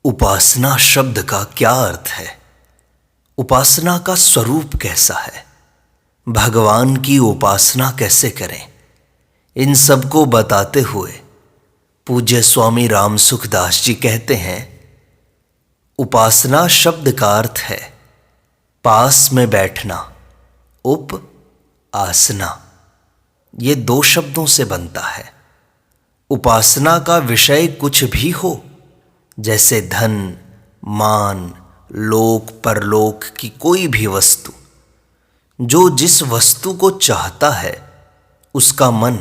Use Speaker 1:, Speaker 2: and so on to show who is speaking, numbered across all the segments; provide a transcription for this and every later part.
Speaker 1: उपासना शब्द का क्या अर्थ है? उपासना का स्वरूप कैसा है? भगवान की उपासना कैसे करें? इन सब को बताते हुए पूज्य स्वामी राम सुखदास जी कहते हैं, उपासना शब्द का अर्थ है पास में बैठना, उप आसना। ये दो शब्दों से बनता है। उपासना का विषय कुछ भी हो, जैसे धन, मान, लोक परलोक की कोई भी वस्तु। जो जिस वस्तु को चाहता है उसका मन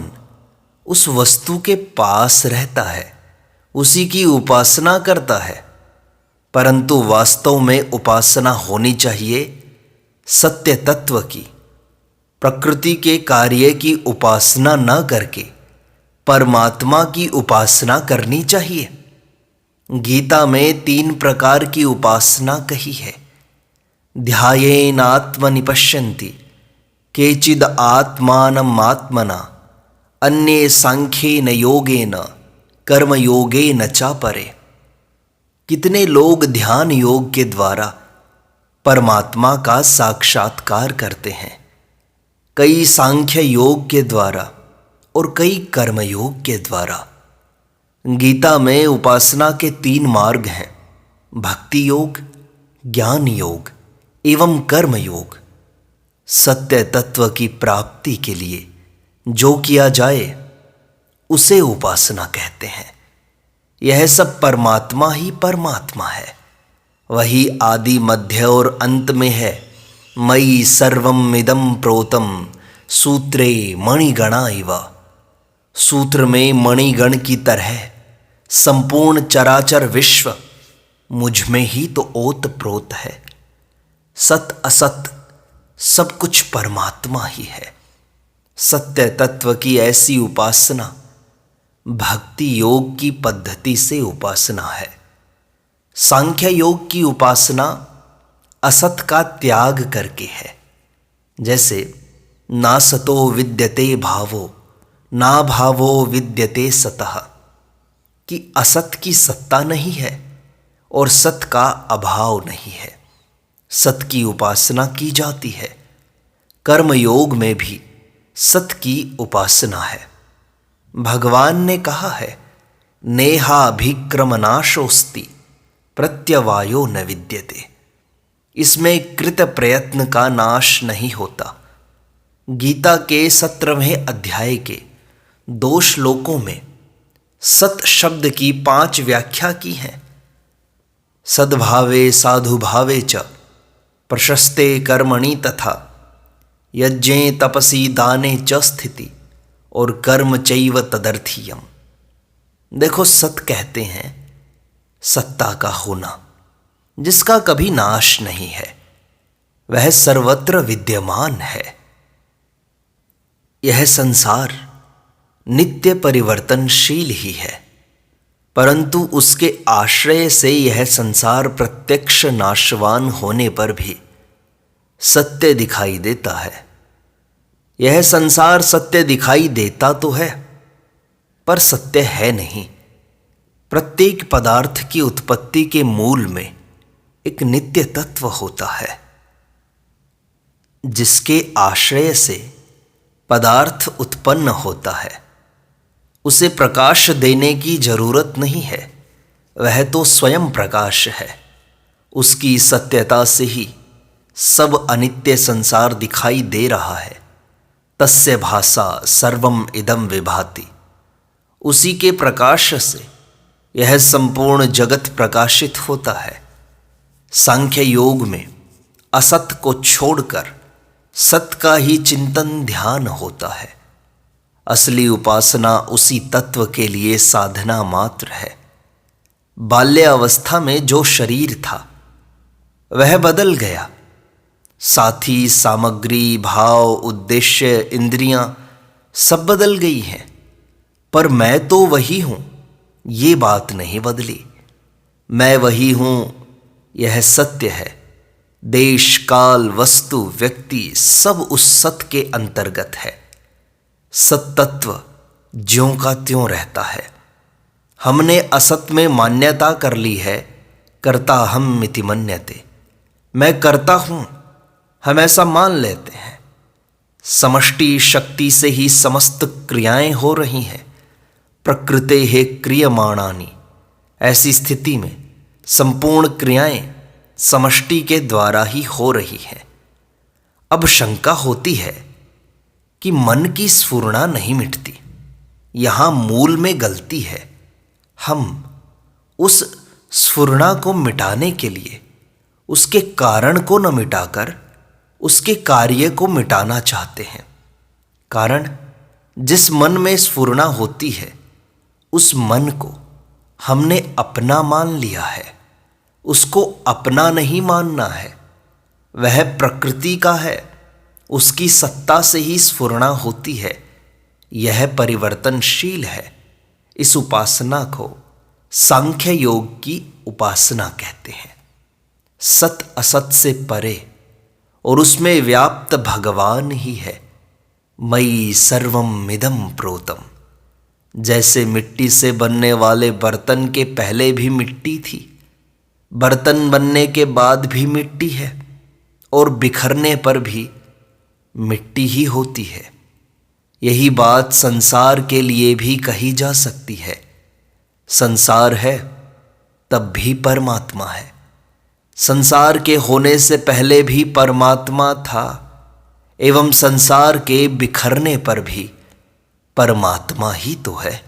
Speaker 1: उस वस्तु के पास रहता है, उसी की उपासना करता है। परंतु वास्तव में उपासना होनी चाहिए सत्य तत्व की। प्रकृति के कार्य की उपासना न करके परमात्मा की उपासना करनी चाहिए। गीता में 3 प्रकार की उपासना कही है। ध्यायेन आत्मनि पश्यन्ति, केचिद आत्मानम् आत्मना, अन्ये सांख्येन योगेन कर्मयोगेन चापरे। कितने लोग ध्यान योग के द्वारा परमात्मा का साक्षात्कार करते हैं, कई सांख्य योग के द्वारा और कई कर्मयोग के द्वारा। गीता में उपासना के 3 मार्ग हैं, भक्ति योग, ज्ञान योग एवं कर्म योग। सत्य तत्व की प्राप्ति के लिए जो किया जाए उसे उपासना कहते हैं। यह सब परमात्मा ही परमात्मा है, वही आदि मध्य और अंत में है। मयि सर्वम इदं प्रोतम सूत्रे मणिगणा इव। सूत्र में मणिगण की तरह संपूर्ण चराचर विश्व मुझ में ही तो ओत प्रोत है। सत असत सब कुछ परमात्मा ही है। सत्य तत्व की ऐसी उपासना भक्ति योग की पद्धति से उपासना है। सांख्य योग की उपासना असत का त्याग करके है। जैसे ना सतो विद्यते भावो, ना भावो विद्यते सतः, कि असत की सत्ता नहीं है और सत का अभाव नहीं है। सत की उपासना की जाती है। कर्म योग में भी सत की उपासना है। भगवान ने कहा है, नेहाभिक्रमनाशोस्ति प्रत्यवायो न विद्यते। इसमें कृत प्रयत्न का नाश नहीं होता। गीता के 17वें अध्याय के 2 श्लोकों में सत शब्द की 5 व्याख्या की हैं। सद्भावे साधुभावे च प्रशस्ते कर्मणि तथा यज्ञे तपसी दाने च स्थिति और कर्म चैव तदर्थीयम। देखो, सत कहते हैं सत्ता का होना, जिसका कभी नाश नहीं है, वह सर्वत्र विद्यमान है। यह संसार नित्य परिवर्तनशील ही है, परंतु उसके आश्रय से यह संसार प्रत्यक्ष नाशवान होने पर भी सत्य दिखाई देता है। यह संसार सत्य दिखाई देता तो है, पर सत्य है नहीं। प्रत्येक पदार्थ की उत्पत्ति के मूल में एक नित्य तत्व होता है, जिसके आश्रय से पदार्थ उत्पन्न होता है। उसे प्रकाश देने की जरूरत नहीं है, वह तो स्वयं प्रकाश है। उसकी सत्यता से ही सब अनित्य संसार दिखाई दे रहा है। तस्य भासा सर्वम इदं विभाति। उसी के प्रकाश से यह संपूर्ण जगत प्रकाशित होता है। सांख्य योग में असत को छोड़कर सत का ही चिंतन ध्यान होता है। असली उपासना उसी तत्व के लिए साधना मात्र है। बाल्यावस्था में जो शरीर था वह बदल गया। साथी, सामग्री, भाव, उद्देश्य, इंद्रियां सब बदल गई हैं, पर मैं तो वही हूं, ये बात नहीं बदली। मैं वही हूं, यह सत्य है। देश, काल, वस्तु, व्यक्ति सब उस सत्य के अंतर्गत है। सत्तत्व ज्यों का त्यों रहता है। हमने असत में मान्यता कर ली है कर्ता हम इति मन्यते, मैं करता हूँ, हम ऐसा मान लेते हैं। समष्टि शक्ति से ही समस्त क्रियाएं हो रही हैं। प्रकृते हे क्रियमाणानि, ऐसी स्थिति में संपूर्ण क्रियाएं समष्टि के द्वारा ही हो रही हैं। अब शंका होती है कि मन की स्फुरणा नहीं मिटती, यहाँ मूल में गलती है। हम उस स्फुरणा को मिटाने के लिए उसके कारण को न मिटाकर उसके कार्य को मिटाना चाहते हैं। कारण जिस मन में स्फुरणा होती है उस मन को हमने अपना मान लिया है। उसको अपना नहीं मानना है, वह प्रकृति का है, उसकी सत्ता से ही स्फुरणा होती है। यह परिवर्तनशील है। इस उपासना को सांख्य योग की उपासना कहते हैं। सत असत से परे और उसमें व्याप्त भगवान ही है। मयि सर्वम इदं प्रोतम, जैसे मिट्टी से बनने वाले बर्तन के पहले भी मिट्टी थी, बर्तन बनने के बाद भी मिट्टी है और बिखरने पर भी मिट्टी ही होती है। यही बात संसार के लिए भी कही जा सकती है। संसार है तब भी परमात्मा है। संसार के होने से पहले भी परमात्मा था एवं संसार के बिखरने पर भी परमात्मा ही तो है।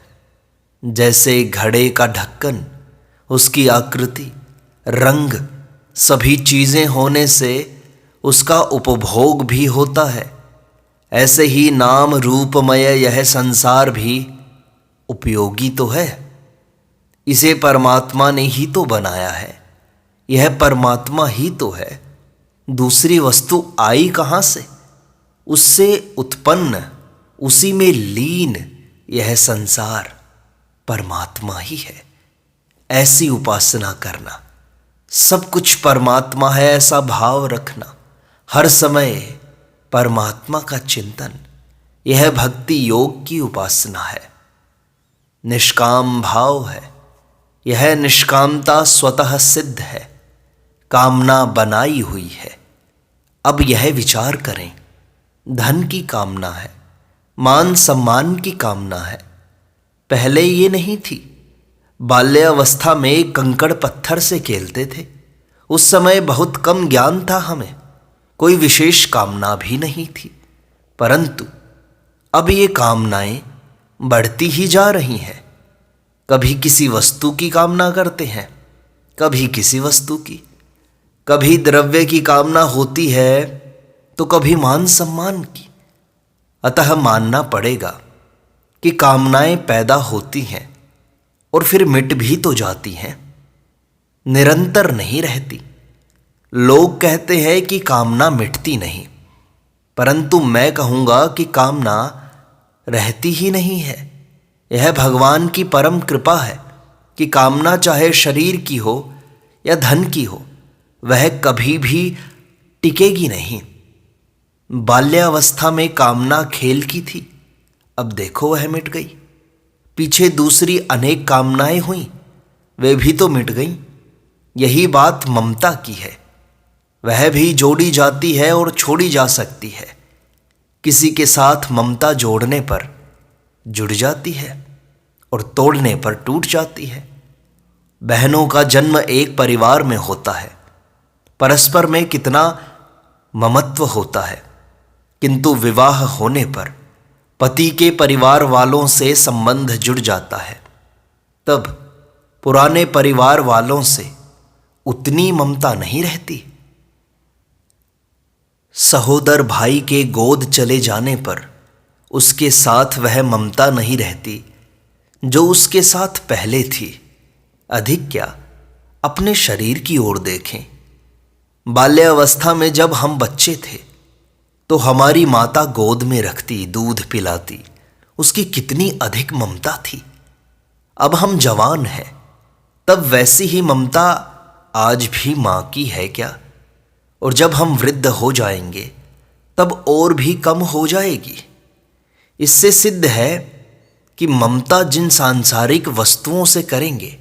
Speaker 1: जैसे घड़े का ढक्कन, उसकी आकृति, रंग, सभी चीज़ें होने से उसका उपभोग भी होता है, ऐसे ही नाम रूपमय यह संसार भी उपयोगी तो है। इसे परमात्मा ने ही तो बनाया है, यह परमात्मा ही तो है। दूसरी वस्तु आई कहाँ से? उससे उत्पन्न, उसी में लीन यह संसार परमात्मा ही है। ऐसी उपासना करना, सब कुछ परमात्मा है ऐसा भाव रखना, हर समय परमात्मा का चिंतन, यह भक्ति योग की उपासना है। निष्काम भाव है, यह निष्कामता स्वतः सिद्ध है, कामना बनाई हुई है। अब यह विचार करें, धन की कामना है, मान सम्मान की कामना है, पहले ये नहीं थी। बाल्यावस्था में कंकड़ पत्थर से खेलते थे, उस समय बहुत कम ज्ञान था हमें, कोई विशेष कामना भी नहीं थी। परंतु अब ये कामनाएं बढ़ती ही जा रही हैं। कभी किसी वस्तु की कामना करते हैं, कभी किसी वस्तु की, कभी द्रव्य की कामना होती है तो कभी मान सम्मान की। अतः मानना पड़ेगा कि कामनाएं पैदा होती हैं और फिर मिट भी तो जाती हैं, निरंतर नहीं रहती। लोग कहते हैं कि कामना मिटती नहीं, परंतु मैं कहूँगा कि कामना रहती ही नहीं है। यह भगवान की परम कृपा है कि कामना चाहे शरीर की हो या धन की हो, वह कभी भी टिकेगी नहीं। बाल्यावस्था में कामना खेल की थी, अब देखो वह मिट गई। पीछे दूसरी अनेक कामनाएं हुई, वे भी तो मिट गईं। यही बात ममता की है, वह भी जोड़ी जाती है और छोड़ी जा सकती है। किसी के साथ ममता जोड़ने पर जुड़ जाती है और तोड़ने पर टूट जाती है। बहनों का जन्म एक परिवार में होता है, परस्पर में कितना ममत्व होता है, किंतु विवाह होने पर पति के परिवार वालों से संबंध जुड़ जाता है, तब पुराने परिवार वालों से उतनी ममता नहीं रहती। सहोदर भाई के गोद चले जाने पर उसके साथ वह ममता नहीं रहती जो उसके साथ पहले थी। अधिक क्या, अपने शरीर की ओर देखें। बाल्यावस्था में जब हम बच्चे थे तो हमारी माता गोद में रखती, दूध पिलाती, उसकी कितनी अधिक ममता थी। अब हम जवान हैं, तब वैसी ही ममता आज भी माँ की है क्या? और जब हम वृद्ध हो जाएंगे तब और भी कम हो जाएगी। इससे सिद्ध है कि ममता जिन सांसारिक वस्तुओं से करेंगे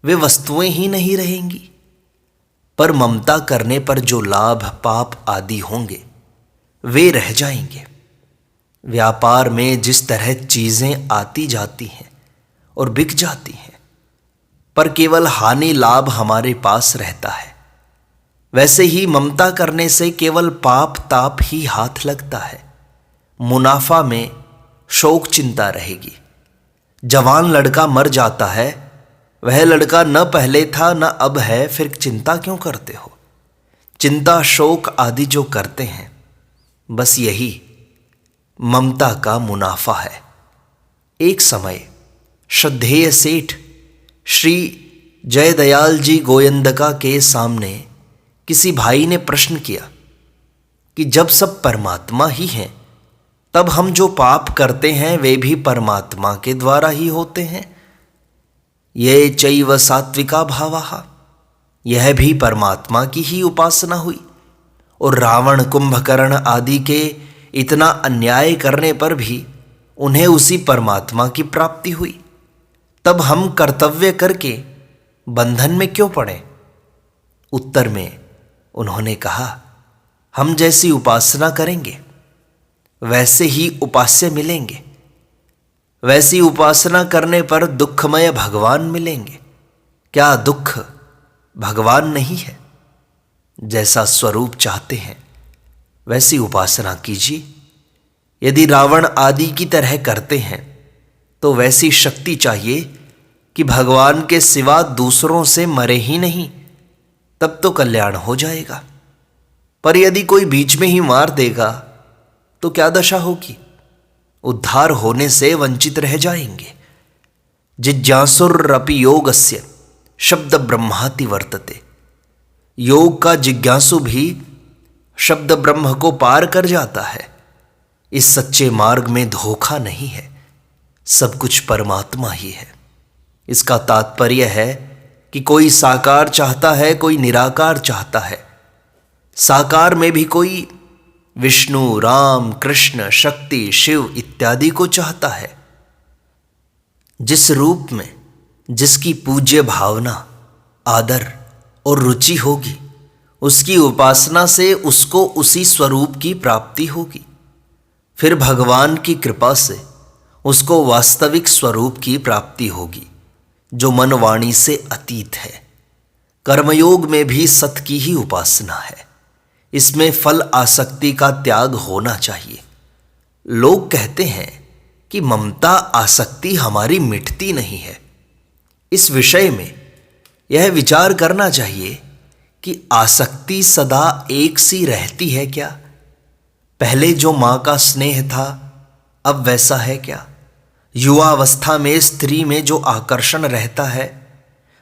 Speaker 1: वे वस्तुएं ही नहीं रहेंगी। पर ममता करने पर जो लाभ पाप आदि होंगे वे रह जाएंगे। व्यापार में जिस तरह चीजें आती जाती हैं और बिक जाती हैं, पर केवल हानि लाभ हमारे पास रहता है, वैसे ही ममता करने से केवल पाप ताप ही हाथ लगता है। मुनाफा में शोक चिंता रहेगी। जवान लड़का मर जाता है, वह लड़का न पहले था न अब है, फिर चिंता क्यों करते हो? चिंता शोक आदि जो करते हैं, बस यही ममता का मुनाफा है। एक समय श्रद्धेय सेठ श्री जयदयाल जी गोयंदका के सामने किसी भाई ने प्रश्न किया कि जब सब परमात्मा ही हैं, तब हम जो पाप करते हैं वे भी परमात्मा के द्वारा ही होते हैं। ये चैव सात्विका भावाः, यह भी परमात्मा की ही उपासना हुई। और रावण कुंभकर्ण आदि के इतना अन्याय करने पर भी उन्हें उसी परमात्मा की प्राप्ति हुई। तब हम कर्तव्य करके बंधन में क्यों पड़े? उत्तर में उन्होंने कहा, हम जैसी उपासना करेंगे वैसे ही उपास्य मिलेंगे। वैसी उपासना करने पर दुखमय भगवान मिलेंगे। क्या दुख भगवान नहीं है? जैसा स्वरूप चाहते हैं वैसी उपासना कीजिए। यदि रावण आदि की तरह करते हैं तो वैसी शक्ति चाहिए कि भगवान के सिवा दूसरों से मरे ही नहीं, तब तो कल्याण हो जाएगा। पर यदि कोई बीच में ही मार देगा तो क्या दशा होगी? उद्धार होने से वंचित रह जाएंगे। जिज्ञासुरपि योगस्य शब्द ब्रह्माति वर्तते। योग का जिज्ञासु भी शब्द ब्रह्म को पार कर जाता है। इस सच्चे मार्ग में धोखा नहीं है, सब कुछ परमात्मा ही है। इसका तात्पर्य है कि कोई साकार चाहता है, कोई निराकार चाहता है। साकार में भी कोई विष्णु, राम, कृष्ण, शक्ति, शिव इत्यादि को चाहता है। जिस रूप में जिसकी पूज्य भावना, आदर और रुचि होगी, उसकी उपासना से उसको उसी स्वरूप की प्राप्ति होगी। फिर भगवान की कृपा से उसको वास्तविक स्वरूप की प्राप्ति होगी, जो मन वाणी से अतीत है। कर्मयोग में भी सत की ही उपासना है। इसमें फल आसक्ति का त्याग होना चाहिए। लोग कहते हैं कि ममता आसक्ति हमारी मिटती नहीं है। इस विषय में यह विचार करना चाहिए कि आसक्ति सदा एक सी रहती है क्या? पहले जो मां का स्नेह था अब वैसा है क्या? युवावस्था में स्त्री में जो आकर्षण रहता है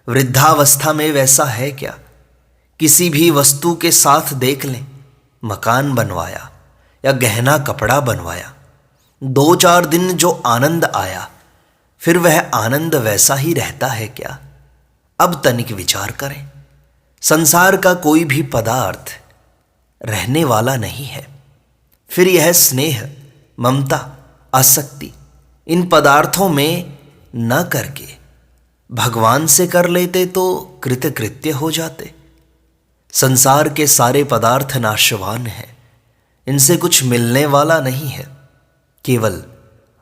Speaker 1: वृद्धावस्था में वैसा है क्या? किसी भी वस्तु के साथ देख लें, मकान बनवाया या गहना कपड़ा बनवाया, 2-4 दिन जो आनंद आया फिर वह आनंद वैसा ही रहता है क्या? अब तनिक विचार करें। संसार का कोई भी पदार्थ रहने वाला नहीं है। फिर यह स्नेह, ममता, आसक्ति इन पदार्थों में न करके भगवान से कर लेते तो कृतकृत्य हो जाते। संसार के सारे पदार्थ नाशवान हैं, इनसे कुछ मिलने वाला नहीं है। केवल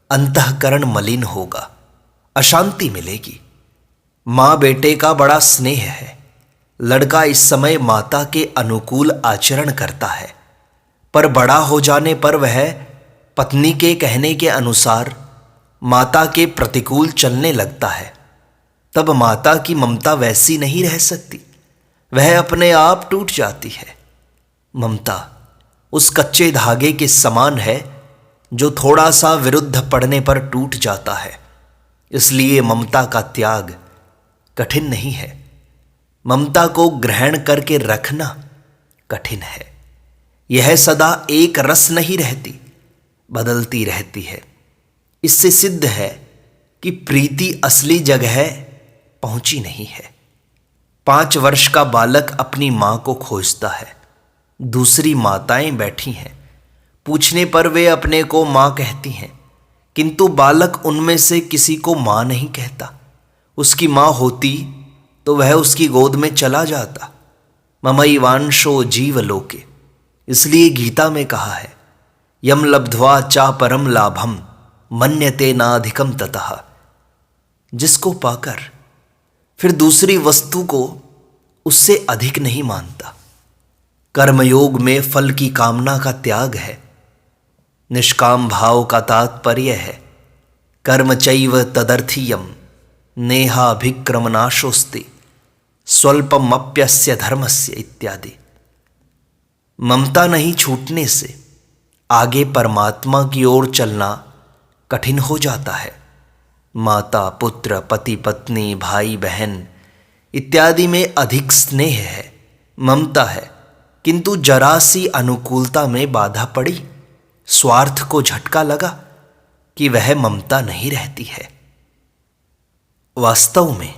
Speaker 1: अंतःकरण मलिन होगा, अशांति मिलेगी। माँ बेटे का बड़ा स्नेह है। लड़का इस समय माता के अनुकूल आचरण करता है, पर बड़ा हो जाने पर वह पत्नी के कहने के अनुसार माता के प्रतिकूल चलने लगता है। तब माता की ममता वैसी नहीं रह सकती, वह अपने आप टूट जाती है। ममता उस कच्चे धागे के समान है जो थोड़ा सा विरुद्ध पड़ने पर टूट जाता है। इसलिए ममता का त्याग कठिन नहीं है। ममता को ग्रहण करके रखना कठिन है। यह सदा एक रस नहीं रहती, बदलती रहती है। इससे सिद्ध है कि प्रीति असली जगह पहुंची नहीं है। 5 वर्ष का बालक अपनी मां को खोजता है। दूसरी माताएं बैठी हैं, पूछने पर वे अपने को मां कहती हैं, किंतु बालक उनमें से किसी को मां नहीं कहता। उसकी मां होती तो वह उसकी गोद में चला जाता। ममैवांशो जीवलोके, इसलिए गीता में कहा है, यम लब्ध्वा चा परम लाभम मन्यते नाधिकम ततः। जिसको पाकर फिर दूसरी वस्तु को उससे अधिक नहीं मानता। कर्मयोग में फल की कामना का त्याग है। निष्काम भाव का तात्पर्य है कर्म चैव तदर्थीयम नेहाभिक्रमनाशोस्ति स्वल्पमप्यस्य धर्मस्य इत्यादि। ममता नहीं छूटने से आगे परमात्मा की ओर चलना कठिन हो जाता है। माता पुत्र पति पत्नी भाई बहन इत्यादि में अधिक स्नेह है, ममता है, किंतु जरा सी अनुकूलता में बाधा पड़ी, स्वार्थ को झटका लगा कि वह ममता नहीं रहती है। वास्तव में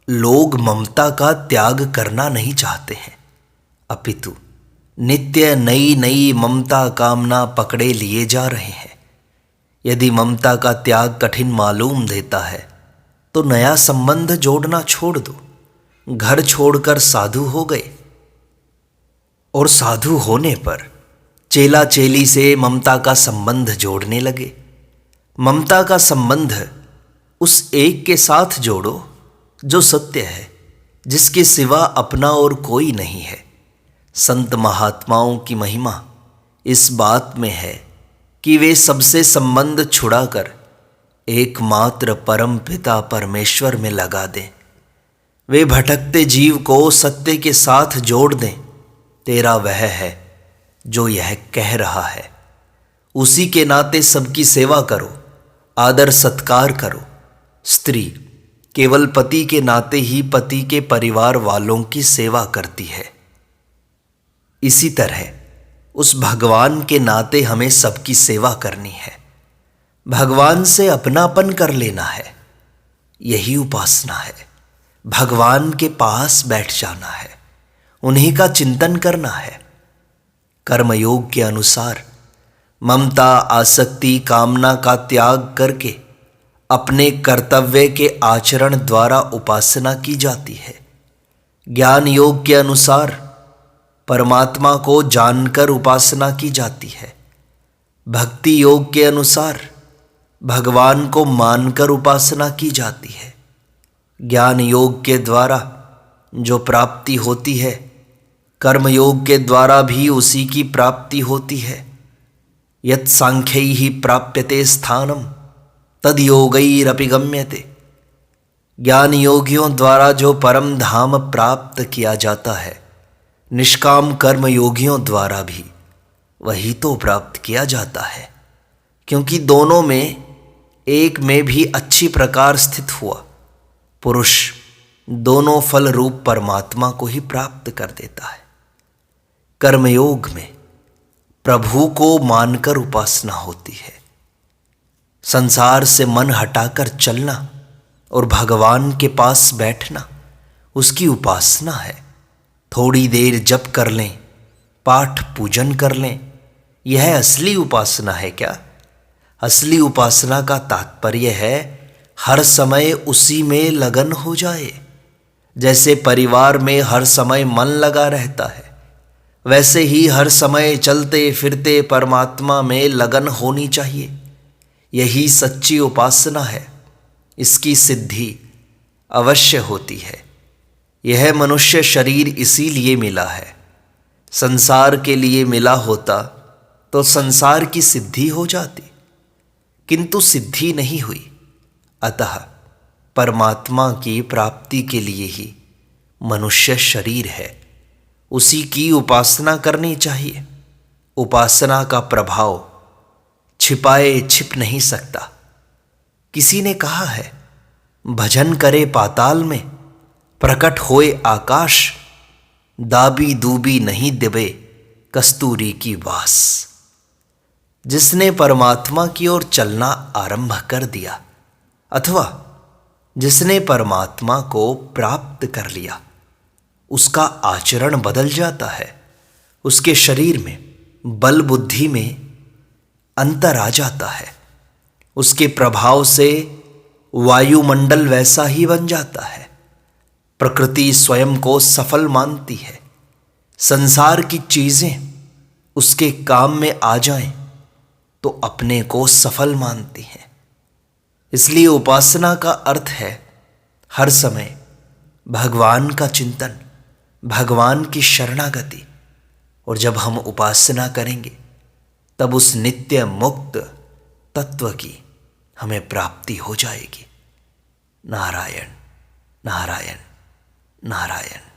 Speaker 1: लोग ममता का त्याग करना नहीं चाहते हैं, अपितु नित्य नई नई ममता कामना पकड़े लिए जा रहे हैं। यदि ममता का त्याग कठिन मालूम देता है तो नया संबंध जोड़ना छोड़ दो। घर छोड़कर साधु हो गए और साधु होने पर चेला चेली से ममता का संबंध जोड़ने लगे। ममता का संबंध उस एक के साथ जोड़ो जो सत्य है, जिसके सिवा अपना और कोई नहीं है। संत महात्माओं की महिमा इस बात में है कि वे सबसे संबंध छुड़ाकर एकमात्र परम पिता परमेश्वर में लगा दें। वे भटकते जीव को सत्य के साथ जोड़ दें। तेरा वह है जो यह कह रहा है। उसी के नाते सबकी सेवा करो, आदर सत्कार करो। स्त्री केवल पति के नाते ही पति के परिवार वालों की सेवा करती है। इसी तरह उस भगवान के नाते हमें सबकी सेवा करनी है। भगवान से अपनापन कर लेना है, यही उपासना है। भगवान के पास बैठ जाना है, उन्हीं का चिंतन करना है। कर्मयोग के अनुसार ममता आसक्ति कामना का त्याग करके अपने कर्तव्य के आचरण द्वारा उपासना की जाती है। ज्ञान योग के अनुसार परमात्मा को जानकर उपासना की जाती है। भक्ति योग के अनुसार भगवान को मानकर उपासना की जाती है। ज्ञान योग के द्वारा जो प्राप्ति होती है, कर्म योग के द्वारा भी उसी की प्राप्ति होती है। यत् सांख्यैहि प्राप्यते स्थानम तद योगैरपि गम्यते। ज्ञान योगियों द्वारा जो परम धाम प्राप्त किया जाता है, निष्काम कर्म योगियों द्वारा भी वही तो प्राप्त किया जाता है, क्योंकि दोनों में एक में भी अच्छी प्रकार स्थित हुआ पुरुष दोनों फल रूप परमात्मा को ही प्राप्त कर देता है। कर्मयोग में प्रभु को मानकर उपासना होती है। संसार से मन हटाकर चलना और भगवान के पास बैठना उसकी उपासना है। थोड़ी देर जप कर लें, पाठ पूजन कर लें, यह असली उपासना है क्या? असली उपासना का तात्पर्य है हर समय उसी में लगन हो जाए। जैसे परिवार में हर समय मन लगा रहता है, वैसे ही हर समय चलते फिरते परमात्मा में लगन होनी चाहिए। यही सच्ची उपासना है। इसकी सिद्धि अवश्य होती है। यह मनुष्य शरीर इसीलिए मिला है। संसार के लिए मिला होता तो संसार की सिद्धि हो जाती, किंतु सिद्धि नहीं हुई। अतः परमात्मा की प्राप्ति के लिए ही मनुष्य शरीर है। उसी की उपासना करनी चाहिए। उपासना का प्रभाव छिपाए छिप नहीं सकता। किसी ने कहा है, भजन करे पाताल में प्रकट होए आकाश, दाबी दूबी नहीं दिबे कस्तूरी की वास। जिसने परमात्मा की ओर चलना आरंभ कर दिया अथवा जिसने परमात्मा को प्राप्त कर लिया, उसका आचरण बदल जाता है। उसके शरीर में बल बुद्धि में अंतर आ जाता है। उसके प्रभाव से वायुमंडल वैसा ही बन जाता है। प्रकृति स्वयं को सफल मानती है। संसार की चीजें उसके काम में आ जाएं तो अपने को सफल मानती है। इसलिए उपासना का अर्थ है हर समय भगवान का चिंतन, भगवान की शरणागति। और जब हम उपासना करेंगे तब उस नित्य मुक्त तत्व की हमें प्राप्ति हो जाएगी। नारायण नारायण नारायण।